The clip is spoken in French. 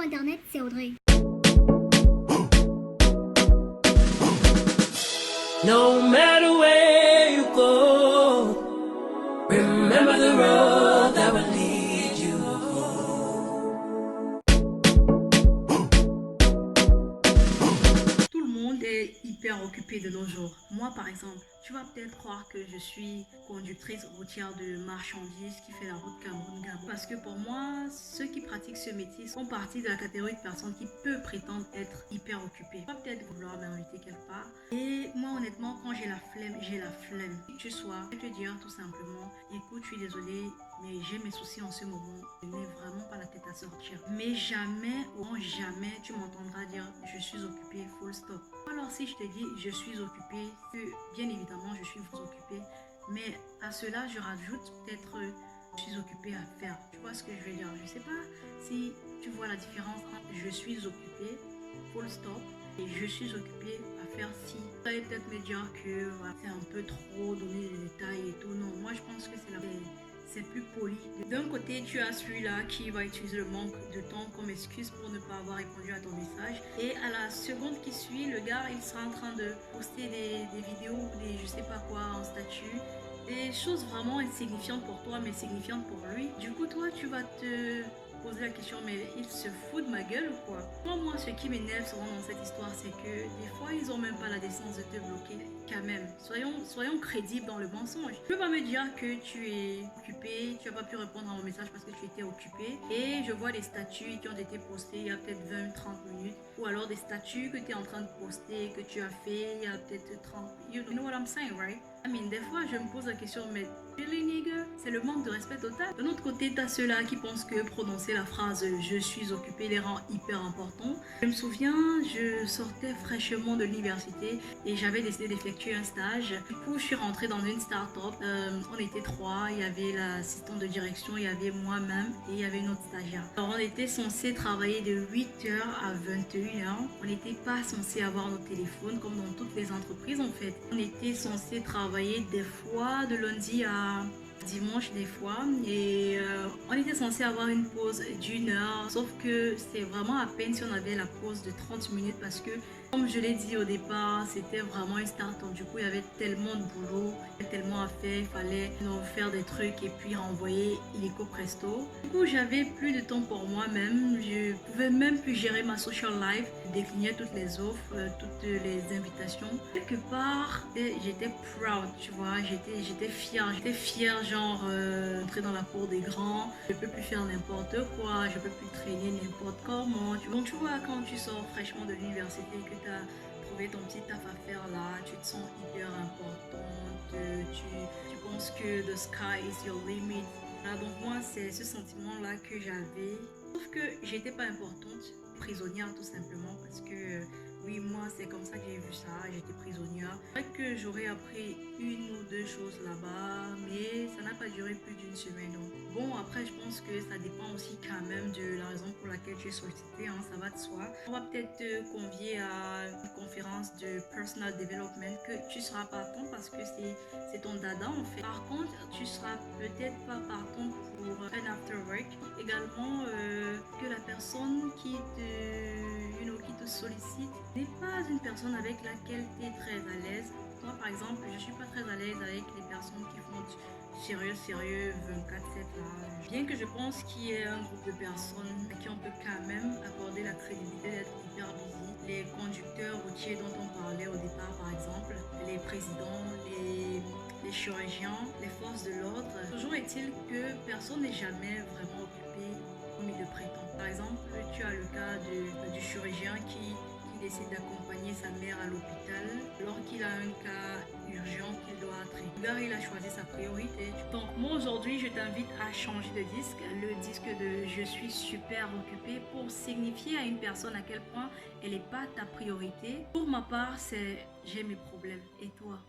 internet, c'est Audrey. No matter where you go, remember the road that will lead you home. Tout le monde est hyper occupé de nos jours. Moi, par exemple, tu vas peut-être croire que je suis conductrice routière de marchandises qui fait la route Cameroun-Gabon. Parce que pour moi, ceux qui pratiquent ce métier font partie de la catégorie de personnes qui peuvent prétendre être hyper occupées. Tu vas peut-être vouloir m'inviter quelque part. Et moi, honnêtement, quand j'ai la flemme, j'ai la flemme. Qui que tu sois, je vais te dire tout simplement, écoute, je suis désolée, mais j'ai mes soucis en ce moment. Je n'ai vraiment pas la tête à sortir. Mais jamais, jamais, tu m'entendras dire je suis occupée, full stop. Alors si je te dis je suis occupée, que bien évidemment je suis occupée, mais à cela je rajoute peut-être je suis occupée à faire. Tu vois ce que je veux dire? Je sais pas si tu vois la différence entre je suis occupée, full stop, et je suis occupée à faire ci. Tu allais peut-être me dire que voilà, c'est un peu trop donner des détails et tout. Non, moi je pense que c'est plus poli. D'un côté, tu as celui-là qui va utiliser le manque de temps comme excuse pour ne pas avoir répondu à ton message. Et à la seconde qui suit, le gars, il sera en train de poster des vidéos, des je sais pas quoi en statut. Des choses vraiment insignifiantes pour toi, mais signifiantes pour lui. Du coup, toi, tu vas te poser la question, mais il se fout de ma gueule ou quoi? Moi, ce qui m'énerve souvent dans cette histoire, c'est que des fois, ils ont même pas la décence de te bloquer. Quand même, soyons crédibles dans le mensonge. Tu peux pas me dire que tu es occupé, tu n'as pas pu répondre à mon message parce que tu étais occupé. Et je vois des statuts qui ont été postés il y a peut-être 20-30 minutes. Ou alors des statuts que tu es en train de poster, que tu as fait il y a peut-être 30. You know what I'm saying, right? I mean, des fois, je me pose la question, mais really nigga, c'est le manque de respect total. D'un autre côté, t'as ceux-là qui pensent que prononcer la phrase je suis occupé les rend hyper importants. Je me souviens, je sortais fraîchement de l'université et j'avais décidé d'effectuer un stage. Du coup, je suis rentrée dans une start-up. On était 3, il y avait l'assistante de direction, il y avait moi-même et il y avait une autre stagiaire. Alors, on était censé travailler de 8h à 21h. On n'était pas censé avoir nos téléphones comme dans toutes les entreprises en fait. On était censé travailler des fois de lundi à dimanche des fois et on était censé avoir une pause d'1 heure, sauf que c'est vraiment à peine si on avait la pause de 30 minutes parce que comme je l'ai dit au départ, c'était vraiment une start-up. Du coup, il y avait tellement de boulot, tellement à faire, il fallait faire des trucs et puis renvoyer illico presto. Du coup, j'avais plus de temps pour moi-même, je pouvais même plus gérer ma social life, je déclinais toutes les offres, toutes les invitations. Quelque part, j'étais proud, tu vois, j'étais fière, genre entrer dans la cour des grands, je peux plus faire n'importe quoi, je peux plus traîner n'importe comment. Donc tu vois, quand tu sors fraîchement de l'université, que tu as trouvé ton petit taf à faire là, tu te sens hyper importante, tu penses que the sky is your limit. Là, donc moi, c'est ce sentiment-là que j'avais. Sauf que j'étais pas importante, prisonnière tout simplement, parce que oui, moi, c'est comme ça que j'ai vu ça, j'étais prisonnière. C'est vrai que j'aurais appris une ou deux choses là-bas, mais ça n'a pas duré plus d'une semaine. Donc. Bon, après, je pense que ça dépend aussi quand même de la raison pour laquelle tu es sollicité, hein, ça va de soi. On va peut-être te convier à une conférence de personal development que tu seras partant parce que c'est ton dada en fait. Par contre, tu seras peut-être pas partant pour un after work. Également, que la personne qui te sollicite n'est pas une personne avec laquelle tu es très à l'aise. Moi, par exemple, je suis pas très à l'aise avec les personnes qui font du sérieux 24/7 là. Bien que je pense qu'il y ait un groupe de personnes à qui on peut quand même accorder la crédibilité d'être hyper busy. Les conducteurs routiers dont on parlait au départ, par exemple, les présidents, les chirurgiens, les forces de l'ordre. Toujours est-il que personne n'est jamais vraiment occupé comme il le prétend. Par exemple, tu as le cas du chirurgien qui décide d'accompagner sa mère à l'hôpital alors qu'il a un cas urgent qu'il doit traiter. Le gars, il a choisi sa priorité. Donc moi aujourd'hui, je t'invite à changer de disque, le disque de je suis super occupé pour signifier à une personne à quel point elle n'est pas ta priorité. Pour ma part, c'est j'ai mes problèmes. Et toi?